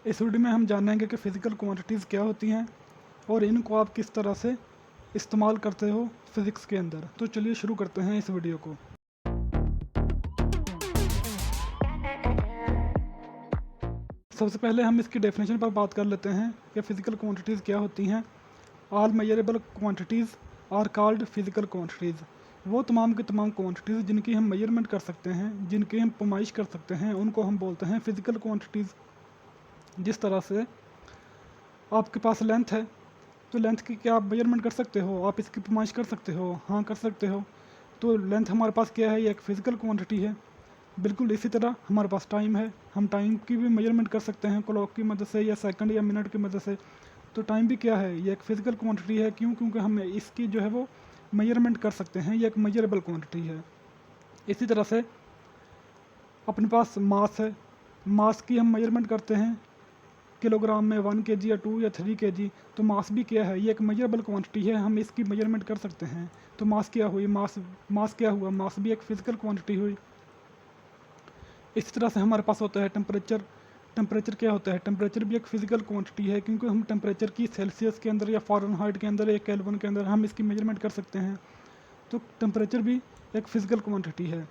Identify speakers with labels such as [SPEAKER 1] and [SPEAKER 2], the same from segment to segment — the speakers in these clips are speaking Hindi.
[SPEAKER 1] इस वीडियो में हम जानेंगे कि फ़िज़िकल क्वांटिटीज़ क्या होती हैं और इनको आप किस तरह से इस्तेमाल करते हो फिज़िक्स के अंदर। तो चलिए शुरू करते हैं इस वीडियो को। सबसे पहले हम इसकी डेफिनेशन पर बात कर लेते हैं कि फ़िज़िकल क्वांटिटीज़ क्या होती हैं। All measurable quantities are called physical quantities. वो तमाम की तमाम क्वांटिटीज़ जिनकी हम मेजरमेंट कर सकते हैं, जिनकी हम पैमाइश कर सकते हैं, उनको हम बोलते हैं फ़िज़िकल क्वांटिटीज़। जिस तरह से आपके पास लेंथ है, तो लेंथ की क्या आप मेजरमेंट कर सकते हो? आप इसकी पैमाइश कर सकते हो? हाँ, कर सकते हो। तो लेंथ हमारे पास क्या है? ये एक फ़िज़िकल क्वांटिटी है। बिल्कुल इसी तरह हमारे पास टाइम है, हम टाइम की भी मेजरमेंट कर सकते हैं क्लॉक की मदद से या सेकंड या मिनट की मदद से। तो टाइम भी क्या है? ये एक फ़िज़िकल क्वांटिटी है। क्यों? क्योंकि हम इसकी जो है वो मेजरमेंट कर सकते हैं। ये एक मेजरेबल क्वांटिटी है। इसी तरह से अपने पास मास है, मास की हम मेजरमेंट करते हैं किलोग्राम में 1 केजी या 2 या 3 केजी। तो मास भी क्या है? ये एक मेजरेबल क्वांटिटी है, हम इसकी मेजरमेंट कर सकते हैं। तो मास क्या हुई? मास क्या हुआ? मास भी एक फ़िज़िकल क्वांटिटी हुई। इसी तरह से हमारे पास होता है टेम्परेचर। टेम्परेचर क्या होता है? टेम्परेचर भी एक फ़िज़िकल क्वांटिटी है, क्योंकि हम टेम्परेचर की सेल्सियस के अंदर या फ़ारेनहाइट के अंदर या केल्विन के अंदर हम इसकी मेजरमेंट कर सकते हैं। तो टेम्परेचर भी एक फ़िज़िकल क्वांटिटी है।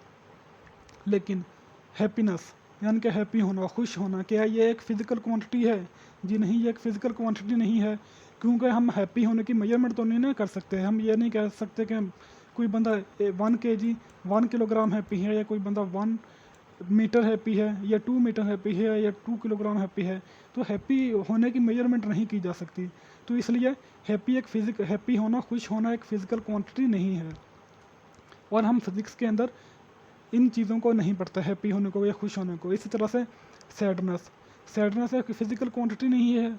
[SPEAKER 1] लेकिन हैप्पीनेस यानी कि हैप्पी होना, खुश होना, क्या ये एक फ़िज़िकल क्वांटिटी है? जी नहीं, ये एक फ़िज़िकल क्वांटिटी नहीं है। क्योंकि हम हैप्पी होने की मेजरमेंट तो नहीं ना कर सकते। हम ये नहीं कह सकते कि कोई बंदा 1 केजी 1 किलोग्राम हैप्पी है, या कोई बंदा 1 मीटर हैप्पी है, या 2 मीटर हैप्पी है, या 2 किलोग्राम हैप्पी है। तो हैप्पी होने की मेजरमेंट नहीं की जा सकती। तो इसलिए हैप्पी होना, खुश होना एक फ़िज़िकल क्वांटिटी नहीं है। और हम फिज़िक्स के अंदर इन चीज़ों को नहीं पढ़ते, हैप्पी होने को या खुश होने को। इसी तरह से सैडनेस सैडनेस एक फ़िज़िकल क्वांटिटी नहीं है,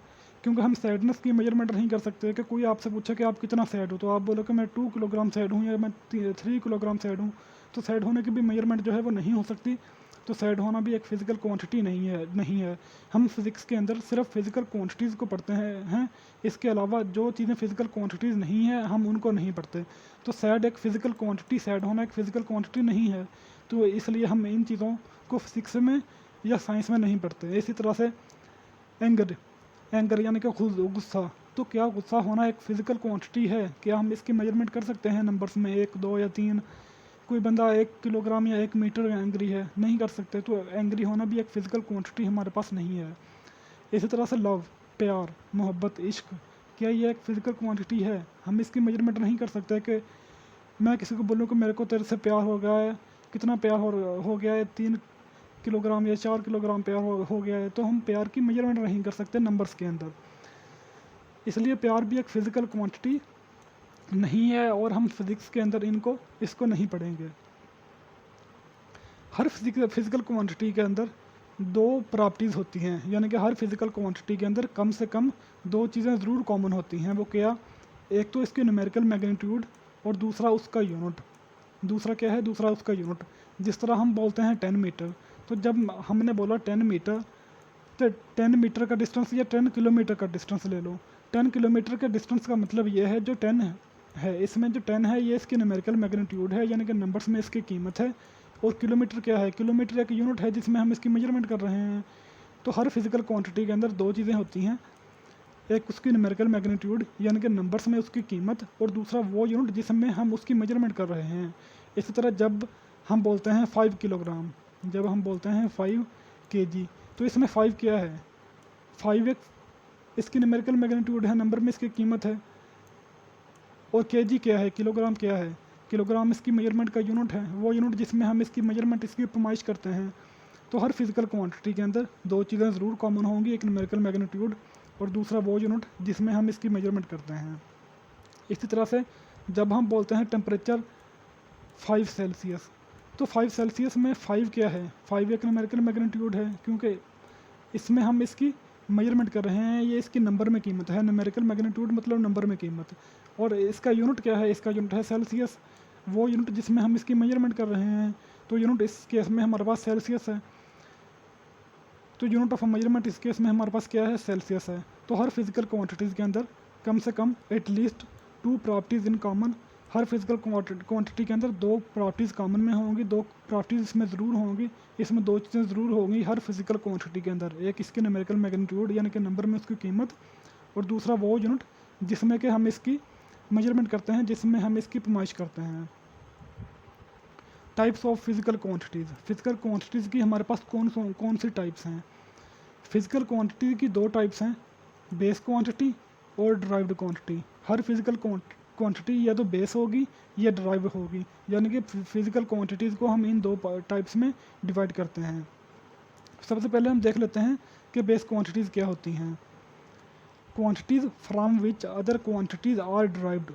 [SPEAKER 1] क्योंकि हम सैडनेस की मेजरमेंट नहीं कर सकते। कि कोई आपसे पूछे कि आप कितना सैड हो, तो आप बोलो कि मैं 2 किलोग्राम सैड हूँ या मैं 3 किलोग्राम सैड हूँ। तो सैड होने की भी मेजरमेंट जो है वो नहीं हो सकती। तो सैड होना भी एक फ़िज़िकल क्वांटिटी नहीं है। हम फिज़िक्स के अंदर सिर्फ फ़िज़िकल क्वांटिटीज़ को पढ़ते हैं। इसके अलावा जो चीज़ें फ़िज़िकल क्वांटिटीज़ नहीं है, हम उनको नहीं पढ़ते। तो सैड एक फ़िज़िकल क्वांटिटी, सैड होना एक फ़िज़िकल क्वांटिटी नहीं है। तो इसलिए हम इन चीज़ों को फिज़िक्स में या साइंस में नहीं पढ़ते। इसी तरह से एंगर एंगर यानी कि खुद गुस्सा। तो क्या गुस्सा होना एक फ़िज़िकल क्वांटिटी है? क्या हम इसकी मेजरमेंट कर सकते हैं नंबर्स में 1, 2 या 3? कोई बंदा 1 किलोग्राम या 1 मीटर एंग्री है, नहीं कर सकते। तो एंग्री होना भी एक फ़िज़िकल क्वांटिटी हमारे पास नहीं है। इसी तरह से लव, प्यार, मोहब्बत, इश्क, क्या ये एक फ़िज़िकल क्वांटिटी है? हम इसकी मेजरमेंट नहीं कर सकते कि मैं किसी को बोलूँ कि मेरे को तेरे से प्यार हो गया है। कितना प्यार हो गया है? 3 किलोग्राम या 4 किलोग्राम प्यार हो गया है। तो हम प्यार की मेजरमेंट नहीं कर सकते नंबर्स के अंदर। इसलिए प्यार भी एक फ़िज़िकल क्वांटिटी नहीं है, और हम फिज़िक्स के अंदर इसको नहीं पढ़ेंगे। हर फिज़िकल क्वांटिटी के अंदर 2 प्रॉपर्टीज़ होती हैं, यानी कि हर फिज़िकल क्वांटिटी के अंदर कम से कम 2 चीज़ें ज़रूर कॉमन होती हैं। वो क्या? एक तो इसकी न्यूमेरिकल मैग्नीट्यूड, और दूसरा उसका यूनिट। दूसरा क्या है? दूसरा उसका यूनिट। जिस तरह हम बोलते हैं 10 मीटर, तो जब हमने बोला 10 मीटर, तो 10 मीटर का डिस्टेंस या 10 किलोमीटर का डिस्टेंस ले लो। 10 किलोमीटर के डिस्टेंस का मतलब ये है, जो 10 है इसमें जो 10 है ये इसकी न्यूमेरिकल मैग्नीट्यूड है, यानी कि नंबर्स में इसकी कीमत है। और किलोमीटर क्या है? किलोमीटर एक यूनिट है जिसमें हम इसकी मेजरमेंट कर रहे हैं। तो हर फिज़िकल क्वांटिटी के अंदर 2 चीज़ें होती हैं। एक उसकी न्यूमेरिकल मैग्नीट्यूड यानी कि नंबर्स में उसकी कीमत, और दूसरा वो यूनिट जिसमें हम उसकी मेजरमेंट कर रहे हैं। इसी तरह जब हम बोलते हैं 5 किलोग्राम, जब हम बोलते हैं 5 केजी, तो इसमें 5 क्या है? 5 एक इसकी न्यूमेरिकल मैग्नीट्यूड है, नंबर में इसकी कीमत है। और केजी क्या है? किलोग्राम क्या है? किलोग्राम इसकी मेजरमेंट का यूनिट है, वो यूनिट जिसमें हम इसकी मेजरमेंट, इसकी पैमाइश करते हैं। तो हर फिज़िकल क्वांटिटी के अंदर 2 चीज़ें ज़रूर कॉमन होंगी, एक न्यूमेरिकल मैग्नीट्यूड और दूसरा वो यूनिट जिसमें हम इसकी मेजरमेंट करते हैं। इसी तरह से जब हम बोलते हैं टेम्परेचर 5 सेल्सियस, तो 5 सेल्सियस में 5 क्या है? 5 एक न्यूमेरिकल मैग्नीट्यूड है, क्योंकि इसमें हम इसकी मेजरमेंट कर रहे हैं। ये इसकी नंबर में कीमत है, न्यूमेरिकल मैग्नीट्यूड मतलब नंबर में कीमत। और इसका यूनिट क्या है? इसका यूनिट है सेल्सियस, वो यूनिट जिसमें हम इसकी मेजरमेंट कर रहे हैं। तो यूनिट इस केस में हमारे पास सेल्सियस है। तो यूनिट ऑफ मेजरमेंट इस केस में हमारे पास क्या है? सेल्सियस है। तो हर फिज़िकल क्वांटिटीज़ के अंदर कम से कम एटलीस्ट 2 प्रॉपर्टीज़ इन कॉमन हर फिजिकल क्वांटिटी के अंदर दो प्रॉपर्टीज़ कॉमन में होंगी, दो प्रॉपर्टीज़ इसमें ज़रूर होंगी, इसमें दो चीज़ें ज़रूर होंगी हर फिजिकल क्वांटिटी के अंदर। एक इसकी न्यूमेरिकल मैग्नीट्यूड यानी कि नंबर में उसकी कीमत, और दूसरा वो यूनिट जिसमें कि हम इसकी मेजरमेंट करते हैं, जिसमें हम इसकी पैमाइश करते हैं। Types of physical quantities. Physical quantities की हमारे पास कौन सी टाइप्स हैं? फिजिकल क्वांटिटी की दो टाइप्स हैं, बेस क्वांटिटी और ड्राइव्ड क्वांटिटी। हर फिजिकल क्वांटिटी या तो बेस होगी या ड्राइव होगी, यानी कि फिजिकल क्वांटिटीज़ को हम इन दो टाइप्स में डिवाइड करते हैं। सबसे पहले हम देख लेते हैं कि बेस क्वांटिटीज़ क्या होती हैं। Quantities from which other quantities are derived.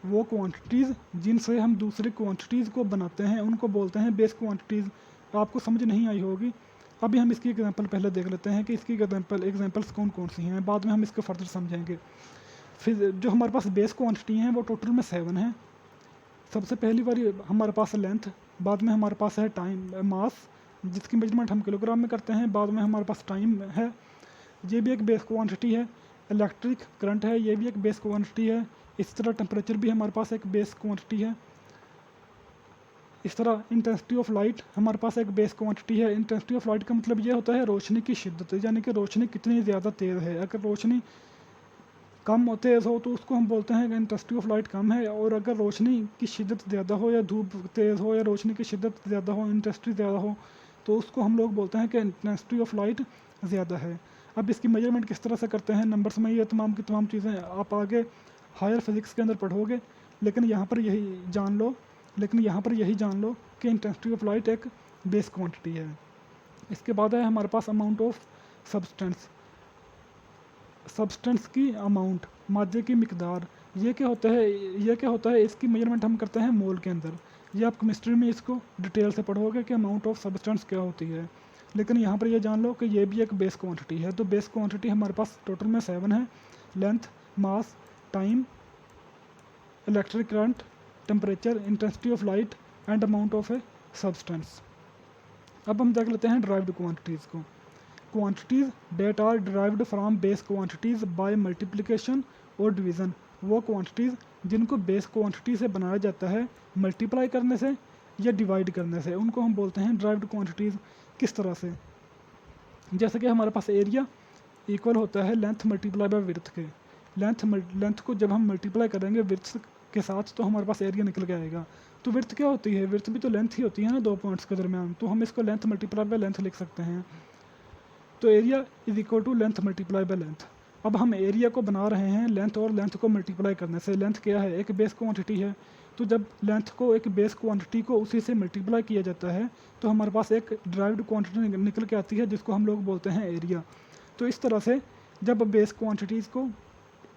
[SPEAKER 1] वो क्वांटिटीज़ जिनसे हम दूसरी क्वांटिटीज़ को बनाते हैं उनको बोलते हैं बेस क्वांटिटीज़। आपको समझ नहीं आई होगी, अभी हम इसकी एग्जांपल पहले देख लेते हैं कि इसकी एग्जांपल्स कौन कौन सी हैं, बाद में हम इसको फर्दर समझेंगे। फिर जो हमारे पास बेस क्वांटिटी हैं वो टोटल में 7 हैं। सबसे पहली बारी हमारे पास है लेंथ, बाद में हमारे पास है टाइम मास जिसकी मेजरमेंट हम किलोग्राम में करते हैं, बाद में हमारे पास टाइम है, ये भी एक बेस क्वांटिटी है। इलेक्ट्रिक करंट है, ये भी एक बेस क्वांटिटी है। इस तरह टेम्परेचर भी हमारे पास एक बेस क्वांटिटी है। इस तरह इंटेंसिटी ऑफ लाइट हमारे पास एक बेस क्वांटिटी है। इंटेंसिटी ऑफ लाइट का मतलब ये होता है रोशनी की शिद्दत, यानी कि रोशनी कितनी ज़्यादा तेज़ है। अगर रोशनी कम तेज़ हो तो उसको हम बोलते हैं कि इंटेंसिटी ऑफ लाइट कम है, और अगर रोशनी की शिद्दत ज़्यादा हो या धूप तेज़ हो या रोशनी की शिद्दत ज़्यादा हो, इंटेंसिटी ज़्यादा हो, तो उसको हम लोग बोलते हैं कि इंटेंसिटी ऑफ लाइट ज़्यादा है। अब इसकी मेजरमेंट किस तरह से करते हैं, नंबर्स में, ये तमाम की तमाम चीज़ें आप आगे हायर फिजिक्स के अंदर पढ़ोगे, लेकिन यहाँ पर यही जान लो कि इंटेंसिटी ऑफ लाइट एक बेस क्वांटिटी है। इसके बाद है हमारे पास अमाउंट ऑफ सब्सटेंस की अमाउंट, मादे की मिकदार। ये क्या होता है, इसकी मेजरमेंट हम करते हैं मोल के अंदर। ये आप केमिस्ट्री में इसको डिटेल से पढ़ोगे कि अमाउंट ऑफ सब्सटेंस क्या होती है, लेकिन यहाँ पर ये जान लो कि ये भी एक बेस क्वांटिटी है। तो बेस क्वांटिटी हमारे पास टोटल में 7 है, length, mass, time, electric current, temperature, intensity of light and amount of a substance. अब हम देख लेते हैं ड्राइव्ड क्वांटिटीज़ को। Quantities that are derived from base quantities by multiplication और डिवीज़न। वो क्वांटिटीज़ जिनको बेस क्वांटिटी से बनाया जाता है मल्टीप्लाई करने से या डिवाइड करने से, उनको हम बोलते हैं ड्राइव्ड क्वांटिटीज़। किस तरह से? जैसे कि हमारे पास एरिया इक्वल होता है लेंथ मल्टीप्लाई बाय विड्थ के। लेंथ को जब हम मल्टीप्लाई करेंगे विड्थ के साथ तो हमारे पास एरिया निकल के आएगा। तो विड्थ क्या होती है? विड्थ भी तो लेंथ ही होती है ना, दो पॉइंट्स के दरमियान, तो हम इसको लेंथ मल्टीप्लाई बाय लेंथ लिख सकते हैं। तो area is equal to length multiply by length. अब हम एरिया को बना रहे हैं लेंथ और लेंथ को मल्टीप्लाई करने से। लेंथ क्या है? एक बेस क्वांटिटी है, तो जब लेंथ को एक बेस क्वांटिटी को उसी से मल्टीप्लाई किया जाता है तो हमारे पास एक ड्राइव्ड क्वांटिटी निकल के आती है जिसको हम लोग बोलते हैं एरिया। तो इस तरह से जब बेस क्वांटिटीज़ को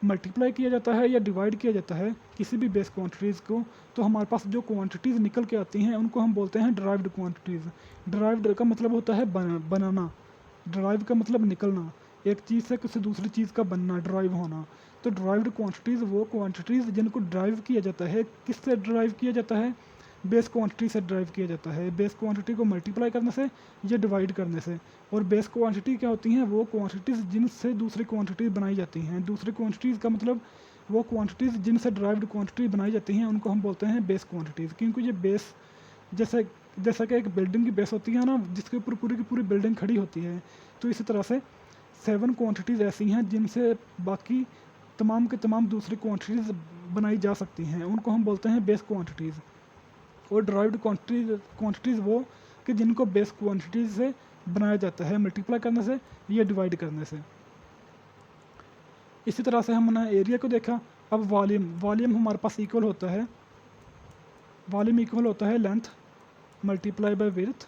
[SPEAKER 1] मल्टीप्लाई किया जाता है या डिवाइड किया जाता है किसी भी बेस क्वांटिटीज़ को, तो हमारे पास जो क्वांटिटीज़ निकल के आती हैं उनको हम बोलते हैं ड्राइव्ड क्वांटिटीज़। ड्राइव्ड का मतलब होता है बनाना, ड्राइव का मतलब निकलना, एक चीज़ से किसी दूसरी चीज़ का बनना, ड्राइव होना। तो ड्राइव्ड क्वांटिटीज़ वो क्वांटिटीज़ जिनको ड्राइव किया जाता है, किससे ड्राइव किया जाता है? बेस क्वांटिटी से ड्राइव किया जाता है, बेस क्वांटिटी को मल्टीप्लाई करने से या डिवाइड करने से। और बेस क्वांटिटी क्या होती हैं? वो क्वांटिटीज़ जिनसे दूसरी क्वांटिटीज़ बनाई जाती हैं। दूसरी क्वांटिटीज़ का मतलब वो क्वांटिटीज़ जिनसे ड्राइव्ड क्वांटिटी बनाई जाती हैं उनको हम बोलते हैं बेस क्वांटिटीज़। क्योंकि ये बेस जैसा कि एक बिल्डिंग की बेस होती है ना, जिसके ऊपर पूरी की पूरी बिल्डिंग खड़ी होती है, तो इसी तरह से 7 क्वांटिटीज़ ऐसी हैं जिनसे बाकी तमाम के तमाम दूसरी क्वांटिटीज़ बनाई जा सकती हैं, उनको हम बोलते हैं बेस क्वांटिटीज़। और ड्राइव्ड क्वांटिटीज़ वो कि जिनको बेस क्वांटिटीज़ से बनाया जाता है मल्टीप्लाई करने से या डिवाइड करने से। इसी तरह से हमने एरिया को देखा। अब वॉल्यूम हमारे पास इक्वल होता है length multiply bye width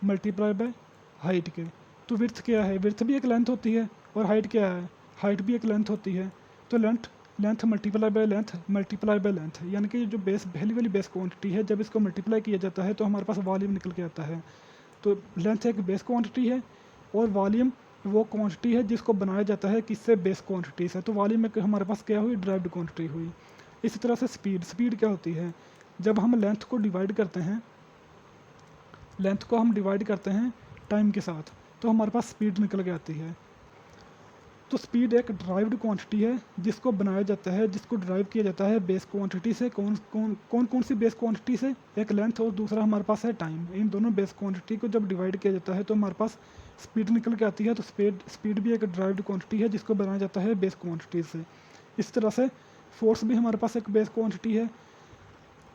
[SPEAKER 1] multiply by height के। तो विड्थ क्या है? विड्थ भी एक लेंथ होती है, और हाइट क्या है? हाइट भी एक लेंथ होती है। तो लेंथ मल्टीप्लाई बाय लेंथ, यानी कि जो पहली वाली बेस क्वांटिटी है, जब इसको मल्टीप्लाई किया जाता है तो हमारे पास वॉल्यूम निकल के आता है। तो लेंथ एक बेस क्वांटिटी है और वॉल्यूम वो क्वांटिटी है जिसको बनाया जाता है किससे? बेस क्वांटिटी से। तो वॉल्यूम में हमारे पास क्या हुई? ड्राइव्ड क्वांटिटी हुई। इसी तरह से स्पीड क्या होती है? जब हम लेंथ को डिवाइड करते हैं टाइम के साथ, तो हमारे पास स्पीड निकल के आती है। तो स्पीड एक ड्राइव्ड क्वांटिटी है जिसको बनाया जाता है, जिसको ड्राइव किया जाता है बेस क्वांटिटी से। कौन सी बेस क्वांटिटी से? एक लेंथ और दूसरा हमारे पास है टाइम। इन दोनों बेस क्वांटिटी को जब डिवाइड किया जाता है तो हमारे पास स्पीड निकल के आती है। तो स्पीड भी एक ड्राइव्ड क्वांटिटी है जिसको बनाया जाता है बेस क्वांटिटी से। इस तरह से फोर्स भी हमारे पास एक बेस क्वांटिटी है,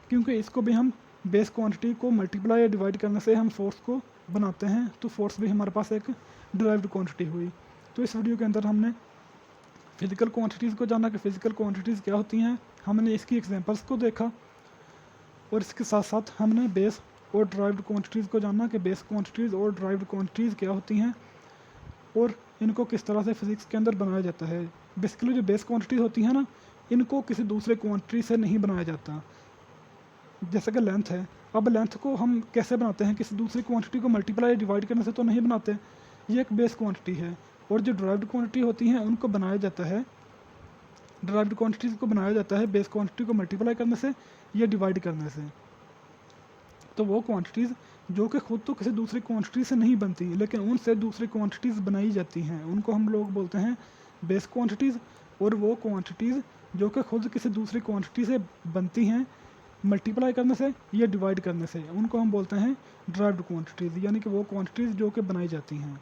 [SPEAKER 1] क्योंकि इसको भी हम बेस क्वांटिटी को मल्टीप्लाई या डिवाइड करने से हम फोर्स को बनाते हैं। तो फोर्स भी हमारे पास एक ड्राइव्ड क्वांटिटी हुई। तो इस वीडियो के अंदर हमने फिजिकल क्वांटिटीज़ को जाना कि फिजिकल क्वांटिटीज़ क्या होती हैं, हमने इसकी एग्जांपल्स को देखा, और इसके साथ साथ हमने बेस और ड्राइव्ड क्वांटिटीज़ को जाना कि बेस क्वांटिटीज़ और ड्राइव्ड क्वांटिटीज़ क्या होती हैं और इनको किस तरह से फिज़िक्स के अंदर बनाया जाता है। बेसिकली जो बेस क्वांटिटीज़ होती हैं ना, इनको किसी दूसरे क्वांटिटी से नहीं बनाया जाता। जैसे कि लेंथ है, अब लेंथ को हम कैसे बनाते हैं? किसी दूसरी क्वांटिटी को मल्टीप्लाई डिवाइड करने से तो नहीं बनाते। ये एक बेस क्वांटिटी है। और जो ड्राइव्ड क्वांटिटी होती हैं उनको बनाया जाता है, ड्राइव्ड क्वांटिटीज़ को बनाया जाता है बेस क्वांटिटी को मल्टीप्लाई करने से या डिवाइड करने से। तो वो क्वांटिटीज़ जो कि खुद तो किसी दूसरी क्वांटिटी से नहीं बनती, लेकिन उनसे दूसरी क्वांटिटीज़ बनाई जाती हैं, उनको हम लोग बोलते हैं बेस क्वांटिटीज़। और वो क्वांटिटीज़ जो कि खुद किसी दूसरी क्वांटिटी से बनती हैं मल्टीप्लाई करने से या डिवाइड करने से, उनको हम बोलते हैं ड्राइव्ड क्वांटिटीज़, यानी कि वो क्वांटिटीज़ जो कि बनाई जाती हैं।